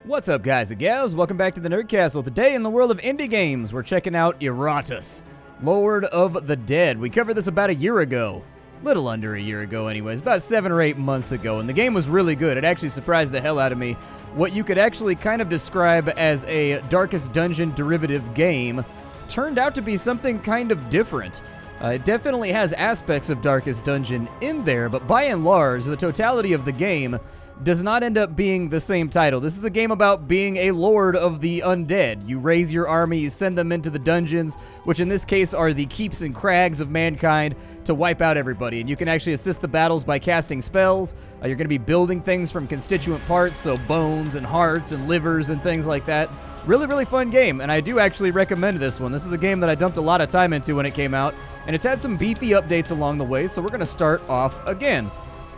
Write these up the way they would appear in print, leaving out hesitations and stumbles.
What's up, guys and gals? Welcome back to the Nerd Castle. Today, in the world of indie games, we're checking out Iratus, Lord of the Dead. We covered this about a year ago. Little under a year ago, anyways. About 7 or 8 months ago. And the game was really good. It actually surprised the hell out of me. What you could actually kind of describe as a Darkest Dungeon derivative game turned out to be something kind of different. It definitely has aspects of Darkest Dungeon in there, but by and large, the totality of the game does not end up being the same title. This is a game about being a lord of the undead. You raise your army, you send them into the dungeons, which in this case are the keeps and crags of mankind, to wipe out everybody. And you can actually assist the battles by casting spells. You're going to be building things from constituent parts, so bones and hearts and livers and things like that. Really, really fun game, and I do actually recommend this one. This is a game that I dumped a lot of time into when it came out, and it's had some beefy updates along the way, so we're going to start off again.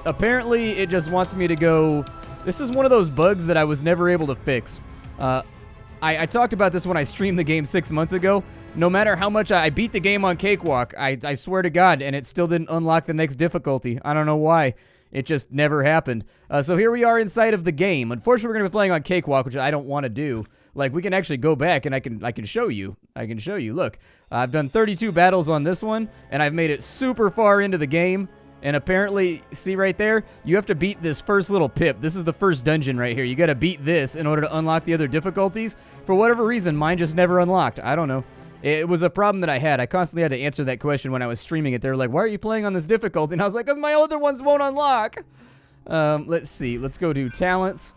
Apparently, it just wants me to go... This is one of those bugs that I was never able to fix. I talked about this when I streamed the game 6 months ago. No matter how much I beat the game on Cakewalk, I swear to God, and it still didn't unlock the next difficulty. I don't know why. It just never happened. So here we are inside of the game. Unfortunately, we're going to be playing on Cakewalk, which I don't want to do. Like, we can actually go back, and I can show you. I can show you. Look, I've done 32 battles on this one, and I've made it super far into the game. And apparently, see right there, you have to beat this first little pip. This is the first dungeon right here. You got to beat this in order to unlock the other difficulties. For whatever reason, mine just never unlocked. I don't know. It was a problem that I had. I constantly had to answer that question when I was streaming it. They were like, why are you playing on this difficulty? And I was like, because my other ones won't unlock. Let's see. Let's go to talents.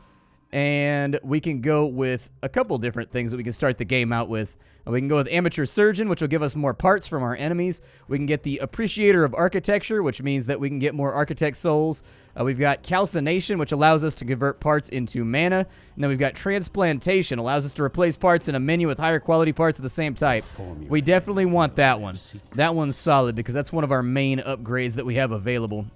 And we can go with a couple different things that we can start the game out with. We can go with Amateur Surgeon, which will give us more parts from our enemies. We can get the Appreciator of Architecture, which means that we can get more Architect Souls. We've got Calcination, which allows us to convert parts into mana. And then we've got Transplantation, allows us to replace parts in a menu with higher quality parts of the same type. We definitely want that one. That one's solid because that's one of our main upgrades that we have available.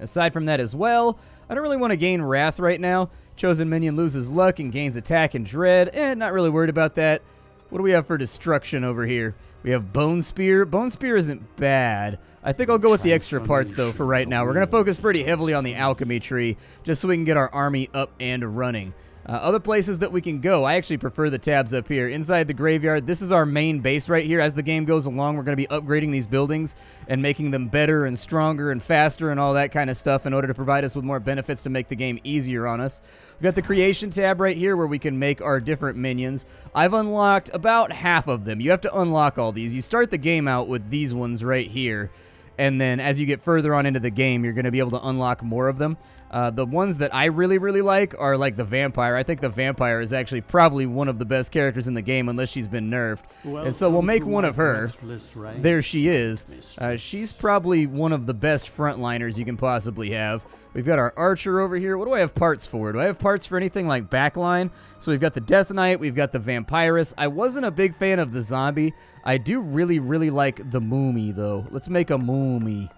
Aside from that as well, I don't really want to gain Wrath right now. Chosen Minion loses luck and gains attack and dread. Not really worried about that. What do we have for destruction over here? We have Bone Spear. Bone Spear isn't bad. I think I'll go with the extra parts, though, for right now. We're going to focus pretty heavily on the alchemy tree, just so we can get our army up and running. Other places that we can go, I actually prefer the tabs up here. Inside the graveyard, this is our main base right here. As the game goes along, we're going to be upgrading these buildings and making them better and stronger and faster and all that kind of stuff in order to provide us with more benefits to make the game easier on us. We've got the creation tab right here where we can make our different minions. I've unlocked about half of them. You have to unlock all these. You start the game out with these ones right here. And then as you get further on into the game, you're going to be able to unlock more of them. The ones that I really, really like are like the Vampire. I think the Vampire is actually probably one of the best characters in the game unless she's been nerfed. And so we'll make one of her. There she is. She's probably one of the best frontliners you can possibly have. We've got our Archer over here. What do I have parts for? Do I have parts for anything like backline? So we've got the Death Knight. We've got the Vampirus. I wasn't a big fan of the Zombie. I do really, really like the Moomy, though. Let's make a Moomy.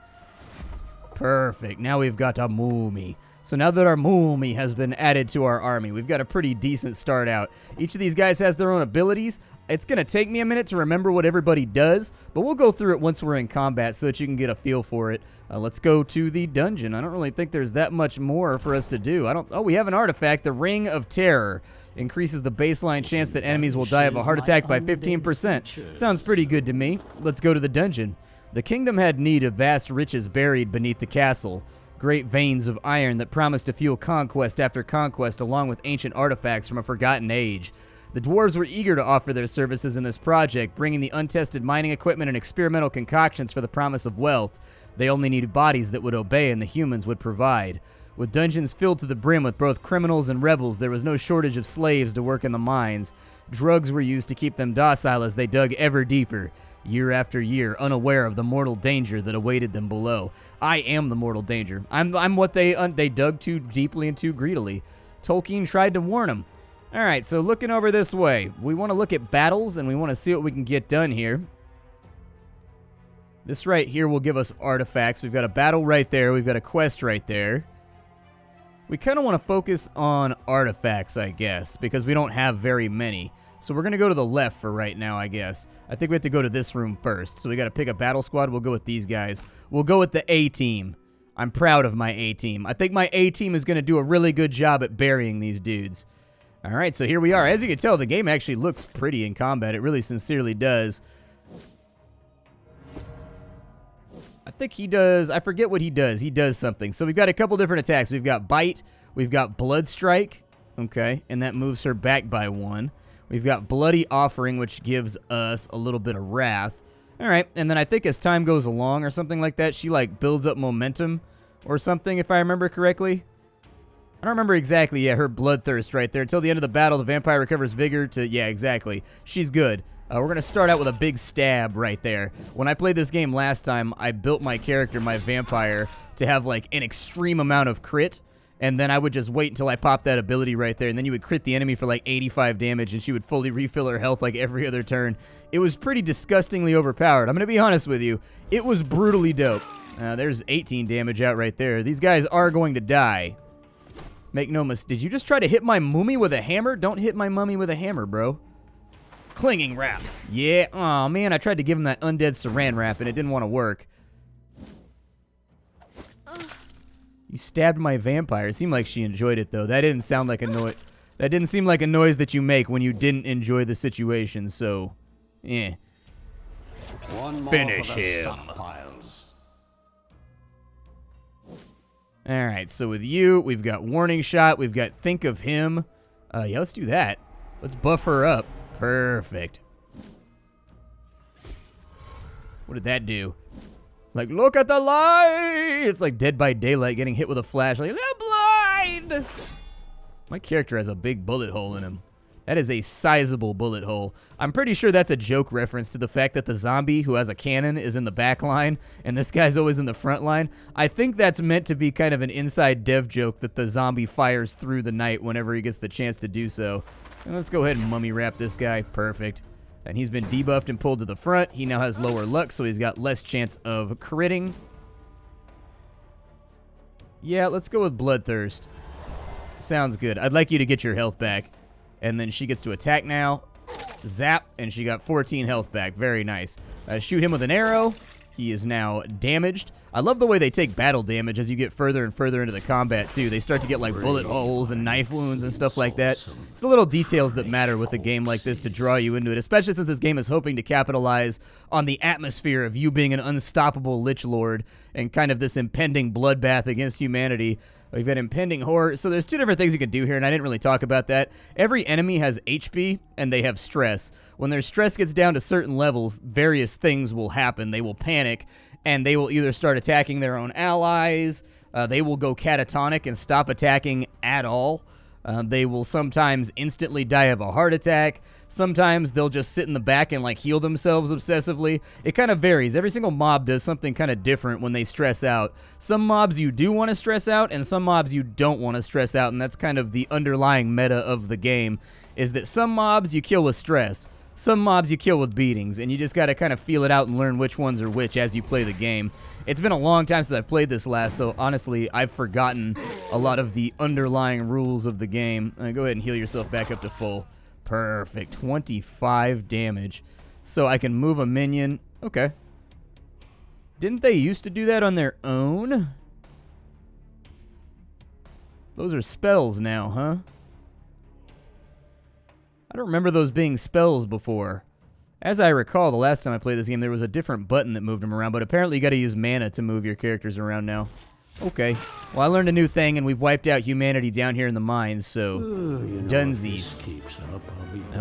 Perfect. Now we've got a Moomy. So now that our Moomy has been added to our army, we've got a pretty decent start out. Each of these guys has their own abilities. It's going to take me a minute to remember what everybody does, but we'll go through it once we're in combat so that you can get a feel for it. Let's go to the dungeon. I don't really think there's that much more for us to do. Oh, we have an artifact, the Ring of Terror. Increases the baseline chance that enemies will die of a heart attack by 15%. Sounds pretty good to me. Let's go to the dungeon. The kingdom had need of vast riches buried beneath the castle. Great veins of iron that promised to fuel conquest after conquest along with ancient artifacts from a forgotten age. The dwarves were eager to offer their services in this project, bringing the untested mining equipment and experimental concoctions for the promise of wealth. They only needed bodies that would obey and the humans would provide. With dungeons filled to the brim with both criminals and rebels, there was no shortage of slaves to work in the mines. Drugs were used to keep them docile as they dug ever deeper. Year after year, unaware of the mortal danger that awaited them below. I am the mortal danger. I'm what they dug too deeply and too greedily. Tolkien tried to warn them. All right, so looking over this way, we want to look at battles, and we want to see what we can get done here. This right here will give us artifacts. We've got a battle right there. We've got a quest right there. We kind of want to focus on artifacts, I guess, because we don't have very many. So we're going to go to the left for right now, I guess. I think we have to go to this room first. So we got to pick a battle squad. We'll go with these guys. We'll go with the A-team. I'm proud of my A-team. I think my A-team is going to do a really good job at burying these dudes. All right, so here we are. As you can tell, the game actually looks pretty in combat. It really sincerely does. I think he does, I forget what he does. He does something. So we've got a couple different attacks. We've got Bite, we've got Blood Strike, okay, and that moves her back by 1. We've got Bloody Offering, which gives us a little bit of Wrath. All right, and then I think as time goes along or something like that, she, like, builds up momentum or something, if I remember correctly. I don't remember exactly, yeah, her Bloodthirst right there. Until the end of the battle, the vampire recovers vigor to, yeah, exactly. She's good. We're going to start out with a big stab right there. When I played this game last time, I built my character, my vampire, to have, like, an extreme amount of crit, and then I would just wait until I popped that ability right there, and then you would crit the enemy for, like, 85 damage, and she would fully refill her health, like, every other turn. It was pretty disgustingly overpowered. I'm going to be honest with you. It was brutally dope. There's 18 damage out right there. These guys are going to die. Make no mistake. Did you just try to hit my mummy with a hammer? Don't hit my mummy with a hammer, bro. Clinging wraps. Yeah. Aw, man, I tried to give him that undead saran wrap, and it didn't want to work. You stabbed my vampire. It seemed like she enjoyed it, though. That didn't sound like a noise. That didn't seem like a noise that you make when you didn't enjoy the situation, so... yeah. Finish him. Alright, so with you, we've got Warning Shot, we've got Think of Him. Yeah, let's do that. Let's buff her up. Perfect. What did that do? Like, look at the light! It's like Dead by Daylight getting hit with a flashlight. I'm blind! My character has a big bullet hole in him. That is a sizable bullet hole. I'm pretty sure that's a joke reference to the fact that the zombie who has a cannon is in the back line, and this guy's always in the front line. I think that's meant to be kind of an inside dev joke that the zombie fires through the night whenever he gets the chance to do so. And let's go ahead and mummy wrap this guy. Perfect. And he's been debuffed and pulled to the front. He now has lower luck, so he's got less chance of critting. Yeah, let's go with Bloodthirst. Sounds good. I'd like you to get your health back. And then she gets to attack now. Zap, and she got 14 health back. Very nice. Shoot him with an arrow. He is now damaged. I love the way they take battle damage as you get further and further into the combat, too. They start to get, like, bullet holes and knife wounds and stuff like that. It's the little details that matter with a game like this to draw you into it, especially since this game is hoping to capitalize on the atmosphere of you being an unstoppable Lich Lord and kind of this impending bloodbath against humanity. We've got impending horror. So there's two different things you can do here, and I didn't really talk about that. Every enemy has HP, and they have stress. When their stress gets down to certain levels, various things will happen. They will panic, and they will either start attacking their own allies, they will go catatonic and stop attacking at all. They will sometimes instantly die of a heart attack. Sometimes they'll just sit in the back and, like, heal themselves obsessively. It kind of varies. Every single mob does something kind of different when they stress out. Some mobs you do want to stress out, and some mobs you don't want to stress out, and that's kind of the underlying meta of the game, is that some mobs you kill with stress. Some mobs you kill with beatings, and you just got to kind of feel it out and learn which ones are which as you play the game. It's been a long time since I've played this last, so honestly, I've forgotten a lot of the underlying rules of the game. Go ahead and heal yourself back up to full. Perfect. 25 damage. So I can move a minion. Okay. Didn't they used to do that on their own? Those are spells now, huh? I don't remember those being spells before. As I recall, the last time I played this game, there was a different button that moved them around, but apparently you got to use mana to move your characters around now. Okay. Well, I learned a new thing, and we've wiped out humanity down here in the mines, so dunsies.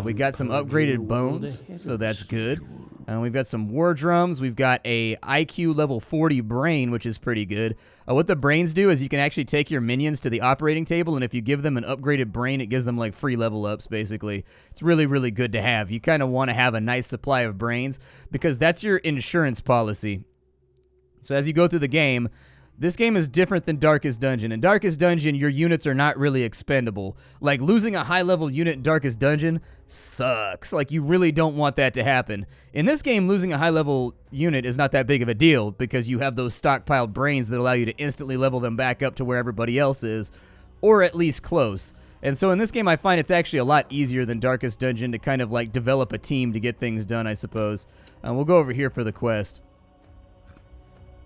We got some upgraded bones, so that's good. We've got some war drums. We've got a IQ level 40 brain, which is pretty good. What the brains do is you can actually take your minions to the operating table, and if you give them an upgraded brain, it gives them like free level ups, basically. It's really, really good to have. You kind of want to have a nice supply of brains because that's your insurance policy. So as you go through the game, this game is different than Darkest Dungeon. In Darkest Dungeon, your units are not really expendable. Like, losing a high-level unit in Darkest Dungeon sucks. Like, you really don't want that to happen. In this game, losing a high-level unit is not that big of a deal because you have those stockpiled brains that allow you to instantly level them back up to where everybody else is, or at least close. And so in this game, I find it's actually a lot easier than Darkest Dungeon to kind of, like, develop a team to get things done, I suppose. We'll go over here for the quest.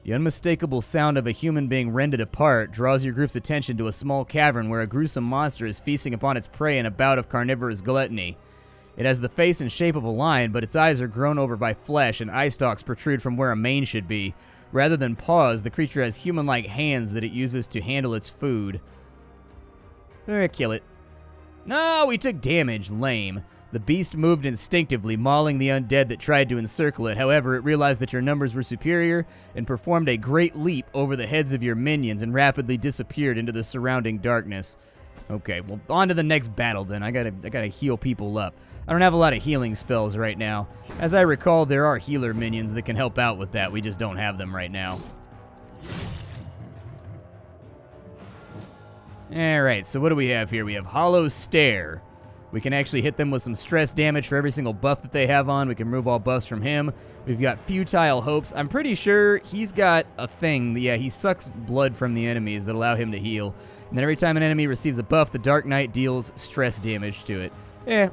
The unmistakable sound of a human being rended apart draws your group's attention to a small cavern where a gruesome monster is feasting upon its prey in a bout of carnivorous gluttony. It has the face and shape of a lion, but its eyes are grown over by flesh and eye stalks protrude from where a mane should be. Rather than paws, the creature has human-like hands that it uses to handle its food. Kill it. No, we took damage. Lame. The beast moved instinctively, mauling the undead that tried to encircle it. However, it realized that your numbers were superior and performed a great leap over the heads of your minions and rapidly disappeared into the surrounding darkness. Okay, well, on to the next battle then. I gotta heal people up. I don't have a lot of healing spells right now. As I recall, there are healer minions that can help out with that. We just don't have them right now. Alright, so what do we have here? We have Hollow Stare. We can actually hit them with some stress damage for every single buff that they have on. We can remove all buffs from him. We've got Futile Hopes. I'm pretty sure he's got a thing. Yeah, he sucks blood from the enemies that allow him to heal. And then every time an enemy receives a buff, the Dark Knight deals stress damage to it.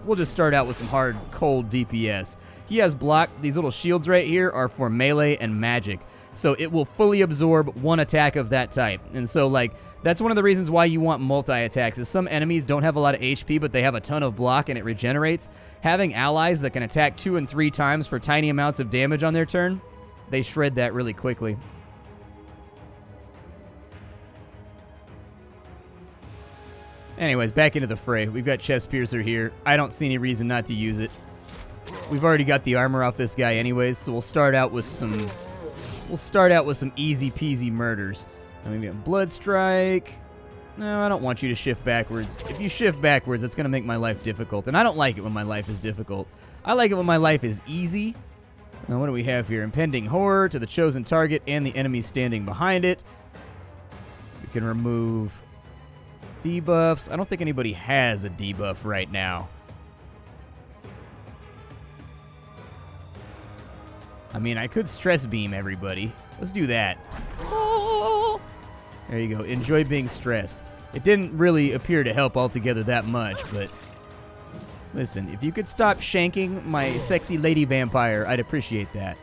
We'll just start out with some hard, cold DPS. He has block. These little shields right here are for melee and magic. So it will fully absorb one attack of that type. And so, like, that's one of the reasons why you want multi-attacks, is some enemies don't have a lot of HP, but they have a ton of block and it regenerates. Having allies that can attack 2 and 3 times for tiny amounts of damage on their turn, they shred that really quickly. Anyways, back into the fray. We've got Chest Piercer here. I don't see any reason not to use it. We've already got the armor off this guy anyways, so we'll start out with some easy peasy murders. And we've got Blood Strike. No, I don't want you to shift backwards. If you shift backwards, that's going to make my life difficult. And I don't like it when my life is difficult. I like it when my life is easy. Now, what do we have here? Impending Horror to the chosen target and the enemy standing behind it. We can remove debuffs. I don't think anybody has a debuff right now. I mean, I could stress beam everybody. Let's do that. Oh! There you go. Enjoy being stressed. It didn't really appear to help altogether that much, but listen, if you could stop shanking my sexy lady vampire, I'd appreciate that.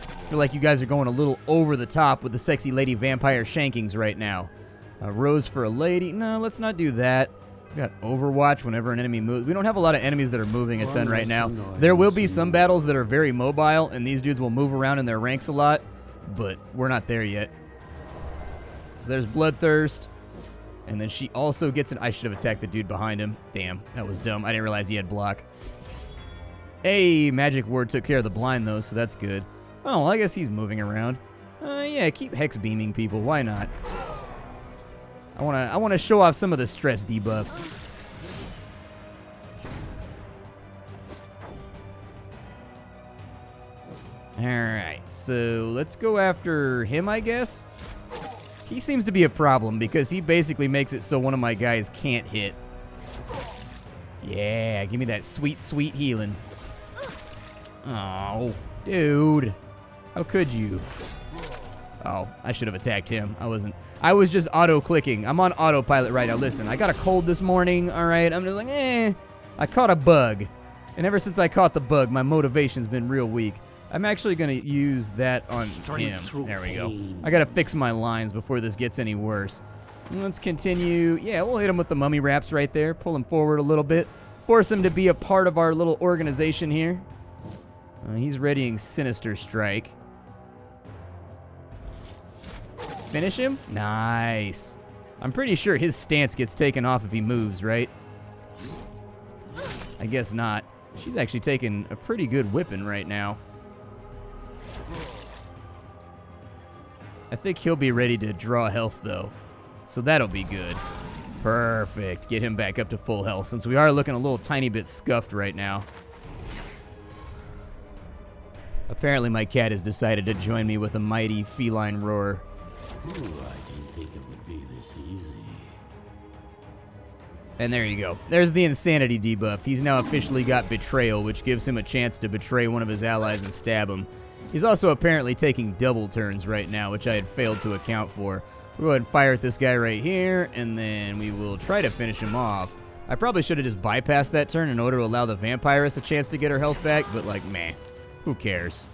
I feel like you guys are going a little over the top with the sexy lady vampire shankings right now. A rose for a lady. No, let's not do that. We got Overwatch whenever an enemy moves. We don't have a lot of enemies that are moving a ton right now. There will be some battles that are very mobile, and these dudes will move around in their ranks a lot, but we're not there yet. So there's Bloodthirst, and then she also gets an... I should have attacked the dude behind him. Damn, that was dumb. I didn't realize he had block. Hey, Magic Ward took care of the blind, though, so that's good. Oh, well, I guess he's moving around. Yeah, keep hex beaming people. Why not? I want to show off some of the stress debuffs. Alright, so let's go after him, I guess. He seems to be a problem because he basically makes it so one of my guys can't hit. Yeah, give me that sweet, sweet healing. Oh, dude. How could you? Oh, I should have attacked him. I was just auto-clicking. I'm on autopilot right now. Listen, I got a cold this morning, all right? I'm just like, I caught a bug. And ever since I caught the bug, my motivation's been real weak. I'm actually going to use that on him. There we go. I got to fix my lines before this gets any worse. Let's continue. Yeah, we'll hit him with the mummy wraps right there. Pull him forward a little bit. Force him to be a part of our little organization here. He's readying Sinister Strike. Finish him? Nice. I'm pretty sure his stance gets taken off if he moves, right? I guess not. She's actually taking a pretty good whipping right now. I think he'll be ready to draw health, though. So that'll be good. Perfect. Get him back up to full health, since we are looking a little tiny bit scuffed right now. Apparently my cat has decided to join me with a mighty feline roar. Ooh, I didn't think it would be this easy. And there you go. There's the insanity debuff. He's now officially got betrayal, which gives him a chance to betray one of his allies and stab him. He's also apparently taking double turns right now, which I had failed to account for. We'll go ahead and fire at this guy right here, and then we will try to finish him off. I probably should have just bypassed that turn in order to allow the vampiress a chance to get her health back, but like, meh. Who cares?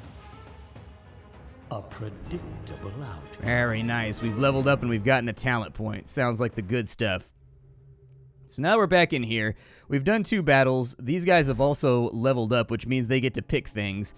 A predictable outcome. Very nice. We've leveled up and we've gotten a talent point. Sounds like the good stuff. So now we're back in here. We've done 2 battles. These guys have also leveled up, which means they get to pick things.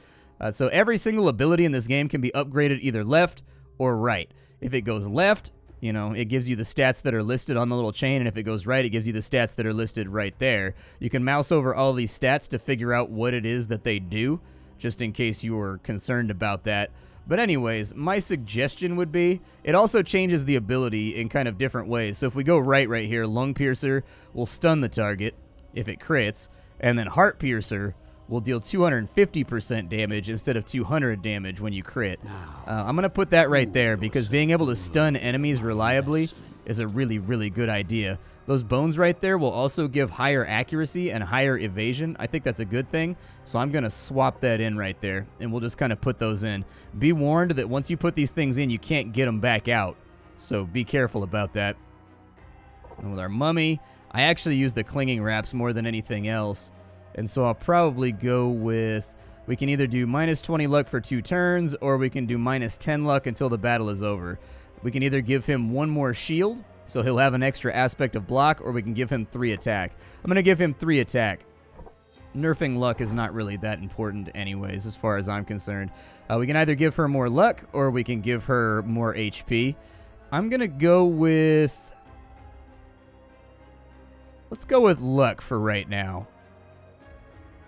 So every single ability in this game can be upgraded either left or right. If it goes left, you know, it gives you the stats that are listed on the little chain, and if it goes right, it gives you the stats that are listed right there. You can mouse over all these stats to figure out what it is that they do, just in case you were concerned about that. But anyways, my suggestion would be, it also changes the ability in kind of different ways. So if we go right here, Lung Piercer will stun the target if it crits, and then Heart Piercer will deal 250% damage instead of 200 damage when you crit. I'm going to put that right there because being able to stun enemies reliably is a really, really good idea. Those bones right there will also give higher accuracy and higher evasion. I think that's a good thing, so I'm going to swap that in right there, and we'll just kind of put those in. Be warned that once you put these things in, you can't get them back out, so be careful about that. And with our mummy, I actually use the clinging wraps more than anything else. And so I'll probably go with, we can either do minus 20 luck for 2 turns, or we can do minus 10 luck until the battle is over. We can either give him 1 more shield, so he'll have an extra aspect of block, or we can give him 3 attack. I'm going to give him 3 attack. Nerfing luck is not really that important anyways, as far as I'm concerned. We can either give her more luck, or we can give her more HP. I'm going to go with, let's go with luck for right now.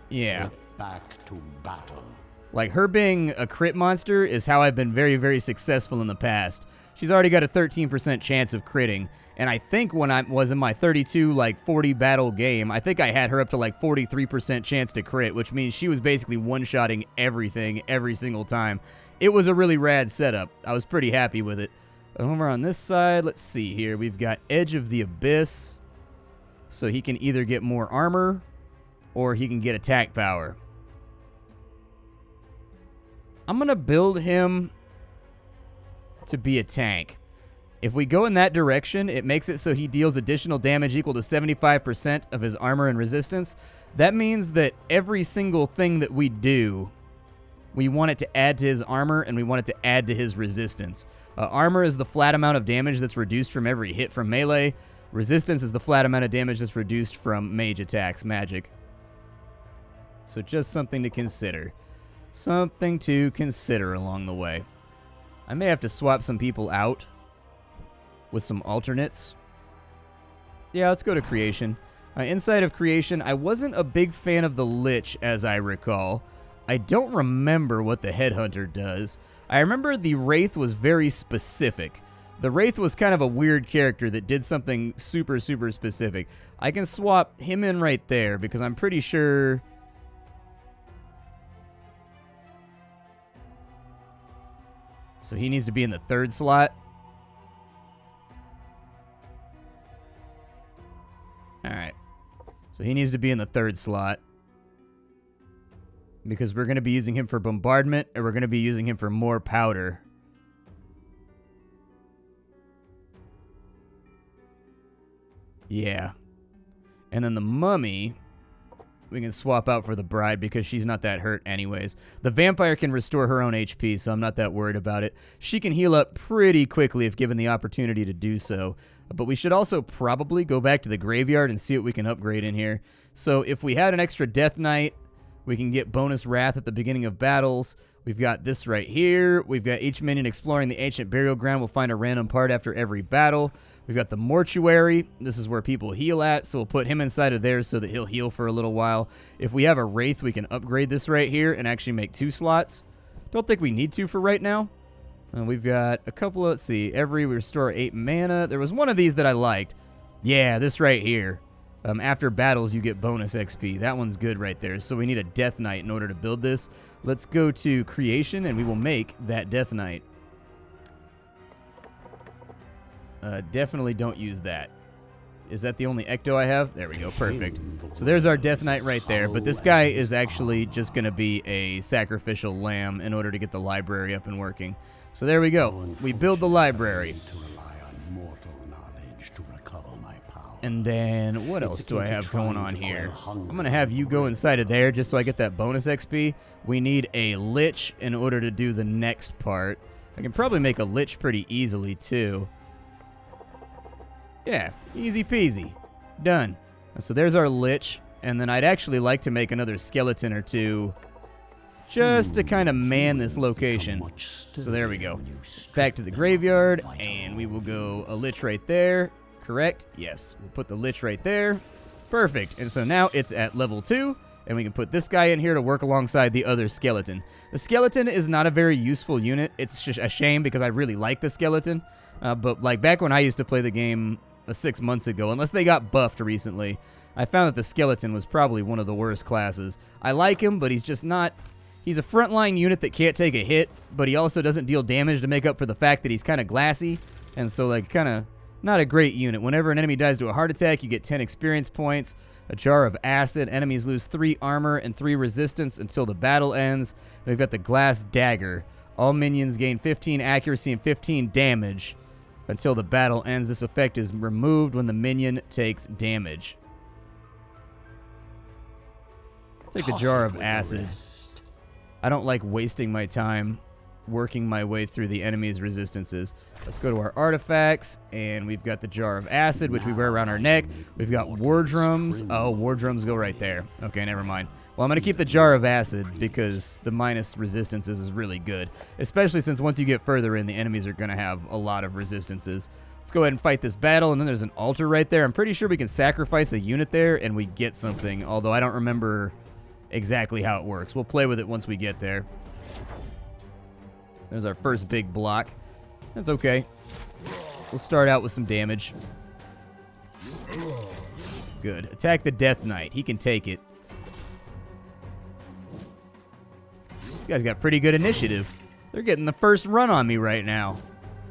Yeah. Get back to battle. Like, her being a crit monster is how I've been very, very successful in the past. She's already got a 13% chance of critting, and I think when I was in my 32, 40 battle game, I think I had her up to 43% chance to crit, which means she was basically one-shotting everything every single time. It was a really rad setup. I was pretty happy with it. Over on this side, let's see here. We've got Edge of the Abyss, so he can either get more armor or he can get attack power. I'm going to build him to be a tank. If we go in that direction, it makes it so he deals additional damage equal to 75% of his armor and resistance. That means that every single thing that we do, we want it to add to his armor and we want it to add to his resistance. Armor is the flat amount of damage that's reduced from every hit from melee. Resistance is the flat amount of damage that's reduced from mage attacks, magic. So just something to consider. Something to consider along the way. I may have to swap some people out with some alternates. Yeah, let's go to Creation. Inside of Creation, I wasn't a big fan of the Lich, as I recall. I don't remember what the Headhunter does. I remember the Wraith was very specific. The Wraith was kind of a weird character that did something super, super specific. I can swap him in right there because I'm pretty sure... So he needs to be in the 3rd slot. Alright. So he needs to be in the 3rd slot. Because we're going to be using him for bombardment, and we're going to be using him for more powder. Yeah. And then the mummy, we can swap out for the bride because she's not that hurt anyways. The vampire can restore her own HP, so I'm not that worried about it. She can heal up pretty quickly if given the opportunity to do so. But we should also probably go back to the graveyard and see what we can upgrade in here. So if we had an extra Death Knight, we can get bonus Wrath at the beginning of battles. We've got this right here. We've got each minion exploring the ancient burial ground will find a random part after every battle. We've got the mortuary. This is where people heal at, so we'll put him inside of there so that he'll heal for a little while. If we have a wraith, we can upgrade this right here and actually make 2 slots. Don't think we need to for right now. We've got a couple of, let's see, we restore 8 mana. There was one of these that I liked. Yeah, this right here. After battles, you get bonus XP. That one's good right there. So we need a Death Knight in order to build this. Let's go to Creation, and we will make that Death Knight. Definitely don't use that. Is that the only Ecto I have? There we go, perfect. So there's our Death Knight right there, but this guy is actually just going to be a sacrificial lamb in order to get the library up and working. So there we go. We build the library. And then, what else It's do I akin to have going trying on to here? quell hunger. I'm going to have you go inside of there just so I get that bonus XP. We need a Lich in order to do the next part. I can probably make a Lich pretty easily, too. Yeah, easy peasy. Done. So there's our Lich. And then I'd actually like to make another skeleton or two just to kind of man this location. So there we go. Back to the graveyard, and we will go a Lich right there. Correct? Yes. We'll put the Lich right there. Perfect. And so now it's at level 2, and we can put this guy in here to work alongside the other skeleton. The skeleton is not a very useful unit. It's just a shame because I really like the skeleton. But like back when I used to play the game 6 months ago, unless they got buffed recently, I found that the skeleton was probably one of the worst classes. I like him, but he's just not... He's a frontline unit that can't take a hit, but he also doesn't deal damage to make up for the fact that he's kind of glassy. And so, like, kind of not a great unit. Whenever an enemy dies to a heart attack, you get 10 experience points, a jar of acid. Enemies lose 3 armor and 3 resistance until the battle ends. Then we've got the glass dagger. All minions gain 15 accuracy and 15 damage until the battle ends. This effect is removed when the minion takes damage. Take the jar of acid. I don't like wasting my time working my way through the enemy's resistances. Let's go to our artifacts, and we've got the jar of acid, which we wear around our neck. We've got war drums. Oh, war drums go right there. Okay, never mind. Well, I'm going to keep the jar of acid because the minus resistances is really good, especially since once you get further in, the enemies are going to have a lot of resistances. Let's go ahead and fight this battle, and then there's an altar right there. I'm pretty sure we can sacrifice a unit there, and we get something, although I don't remember exactly how it works. We'll play with it once we get there. There's our first big block. That's okay. We'll start out with some damage. Good. Attack the Death Knight. He can take it. This guy's got pretty good initiative. They're getting the first run on me right now.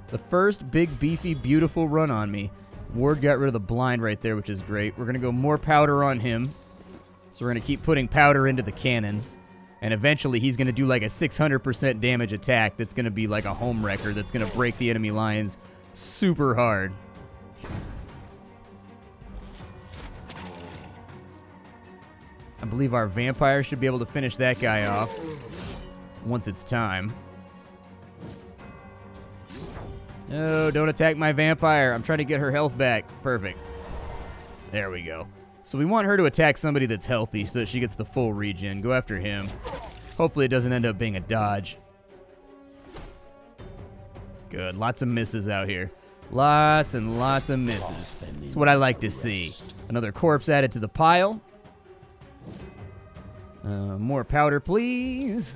The first big, beefy, beautiful run on me. Ward got rid of the blind right there, which is great. We're going to go more powder on him. So we're going to keep putting powder into the cannon. And eventually he's going to do like a 600% damage attack that's going to be like a home wrecker that's going to break the enemy lines super hard. I believe our vampire should be able to finish that guy off once it's time. No, don't attack my vampire. I'm trying to get her health back. Perfect. There we go. So we want her to attack somebody that's healthy so that she gets the full regen. Go after him. Hopefully it doesn't end up being a dodge. Good. Lots of misses out here. Lots and lots of misses. That's what I like to see. Another corpse added to the pile. More powder, please.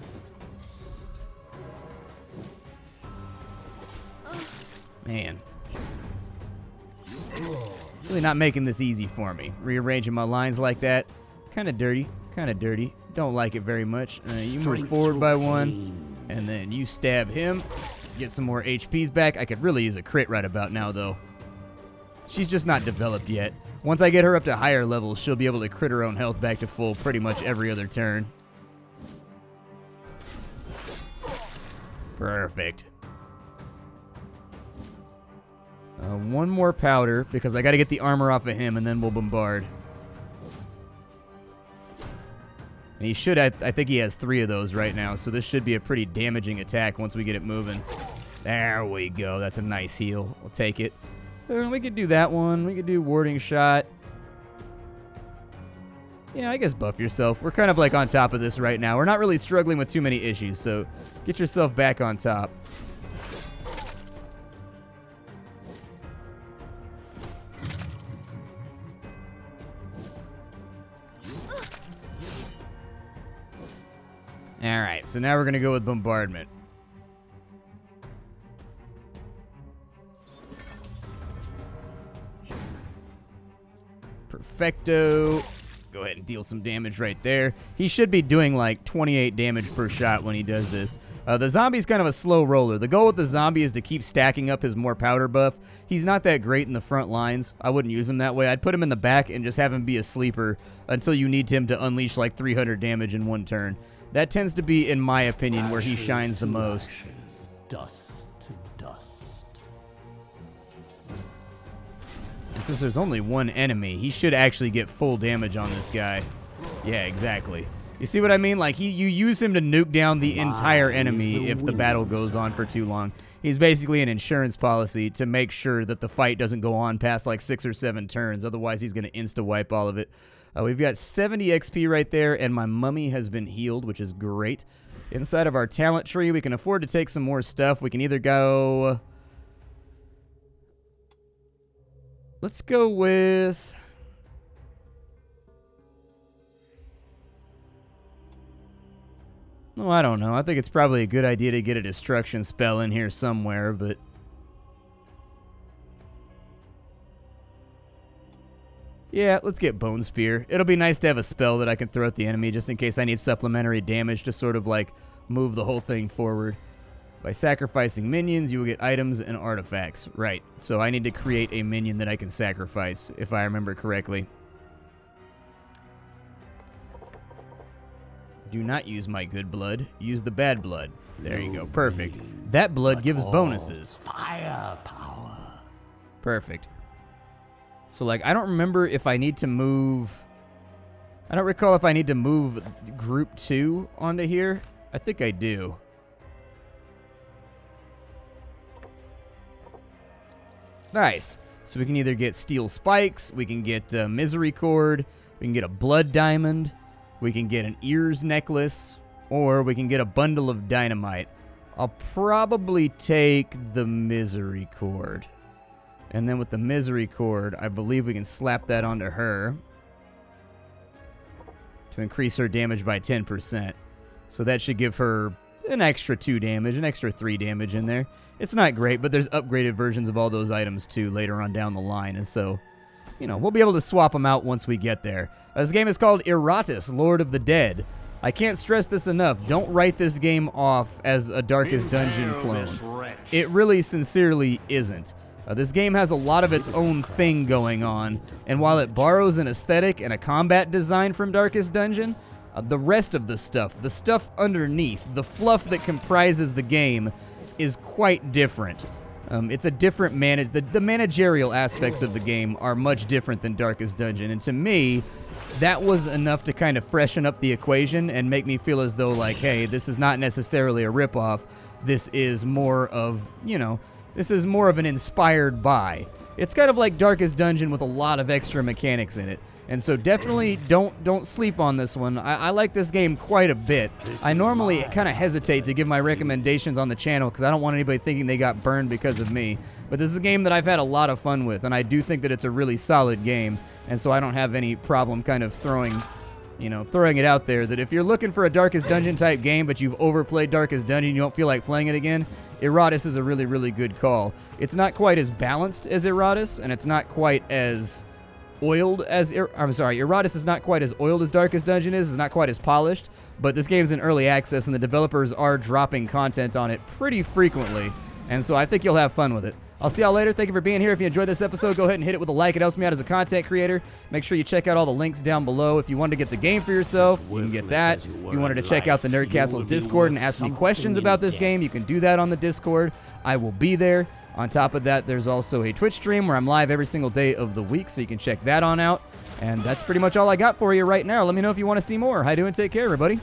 Man. Really not making this easy for me. Rearranging my lines like that. Kind of dirty. Kind of dirty. Don't like it very much. You move forward by 1. And then you stab him. Get some more HPs back. I could really use a crit right about now, though. She's just not developed yet. Once I get her up to higher levels, she'll be able to crit her own health back to full pretty much every other turn. Perfect. One more powder, because I got to get the armor off of him, and then we'll bombard. And he should, I think he has 3 of those right now, so this should be a pretty damaging attack once we get it moving. There we go. That's a nice heal. We'll take it. We could do that one. We could do warding shot. Yeah, I guess buff yourself. We're kind of like on top of this right now. We're not really struggling with too many issues, so get yourself back on top. Alright, so now we're going to go with bombardment. Perfecto. Go ahead and deal some damage right there. He should be doing like 28 damage per shot when he does this. The zombie's kind of a slow roller. The goal with the zombie is to keep stacking up his more powder buff. He's not that great in the front lines. I wouldn't use him that way. I'd put him in the back and just have him be a sleeper until you need him to unleash like 300 damage in one turn. That tends to be, in my opinion, where he shines the most. Ashes, dust to dust. And since there's only one enemy, he should actually get full damage on this guy. Yeah, exactly. You see what I mean? Like, you use him to nuke down the entire enemy if the battle goes on for too long. He's basically an insurance policy to make sure that the fight doesn't go on past like 6 or 7 turns. Otherwise, he's going to insta-wipe all of it. We've got 70 XP right there, and my mummy has been healed, which is great. Inside of our talent tree, we can afford to take some more stuff. We can either go... Let's go with... Oh, I don't know. I think it's probably a good idea to get a destruction spell in here somewhere, but... Yeah, let's get Bone Spear. It'll be nice to have a spell that I can throw at the enemy just in case I need supplementary damage to sort of like move the whole thing forward. By sacrificing minions, you will get items and artifacts. Right, so I need to create a minion that I can sacrifice, if I remember correctly. Do not use my good blood. Use the bad blood. There you go. Perfect. That blood gives bonuses. Firepower. Perfect. So, like, I don't remember if I need to move... I don't recall if I need to move group 2 onto here. I think I do. Nice. So we can either get steel spikes, we can get misery cord, we can get a blood diamond, we can get an ears necklace, or we can get a bundle of dynamite. I'll probably take the misery cord. And then with the misery cord, I believe we can slap that onto her to increase her damage by 10%. So that should give her an extra 2 damage, an extra 3 damage in there. It's not great, but there's upgraded versions of all those items too later on down the line. And so, you know, we'll be able to swap them out once we get there. This game is called Erratus, Lord of the Dead. I can't stress this enough. Don't write this game off as a Darkest Dungeon clone. It really sincerely isn't. This game has a lot of its own thing going on, and while it borrows an aesthetic and a combat design from Darkest Dungeon, the rest of the stuff underneath, the fluff that comprises the game, is quite different. It's a different the managerial aspects of the game are much different than Darkest Dungeon, and to me, that was enough to kind of freshen up the equation and make me feel as though, like, hey, this is not necessarily a ripoff. This is more of, you know, this is more of an inspired by. It's kind of like Darkest Dungeon with a lot of extra mechanics in it. And so definitely don't sleep on this one. I like this game quite a bit. I normally kind of hesitate to give my recommendations on the channel because I don't want anybody thinking they got burned because of me. But this is a game that I've had a lot of fun with, and I do think that it's a really solid game. And so I don't have any problem kind of throwing it out there that if you're looking for a Darkest Dungeon type game, but you've overplayed Darkest Dungeon, you don't feel like playing it again, Erratus is a really, really good call. It's not quite as balanced as Erratus, and it's not quite as oiled as... Erratus is not quite as oiled as Darkest Dungeon is. It's not quite as polished, but this game's in early access, and the developers are dropping content on it pretty frequently, and so I think you'll have fun with it. I'll see y'all later. Thank you for being here. If you enjoyed this episode, go ahead and hit it with a like. It helps me out as a content creator. Make sure you check out all the links down below. If you wanted to get the game for yourself, you can get that. If you wanted to check out the Nerd Castle's Discord and ask me questions about this game, you can do that on the Discord. I will be there. On top of that, there's also a Twitch stream where I'm live every single day of the week, so you can check that on out. And that's pretty much all I got for you right now. Let me know if you want to see more. How you doing? Take care, everybody.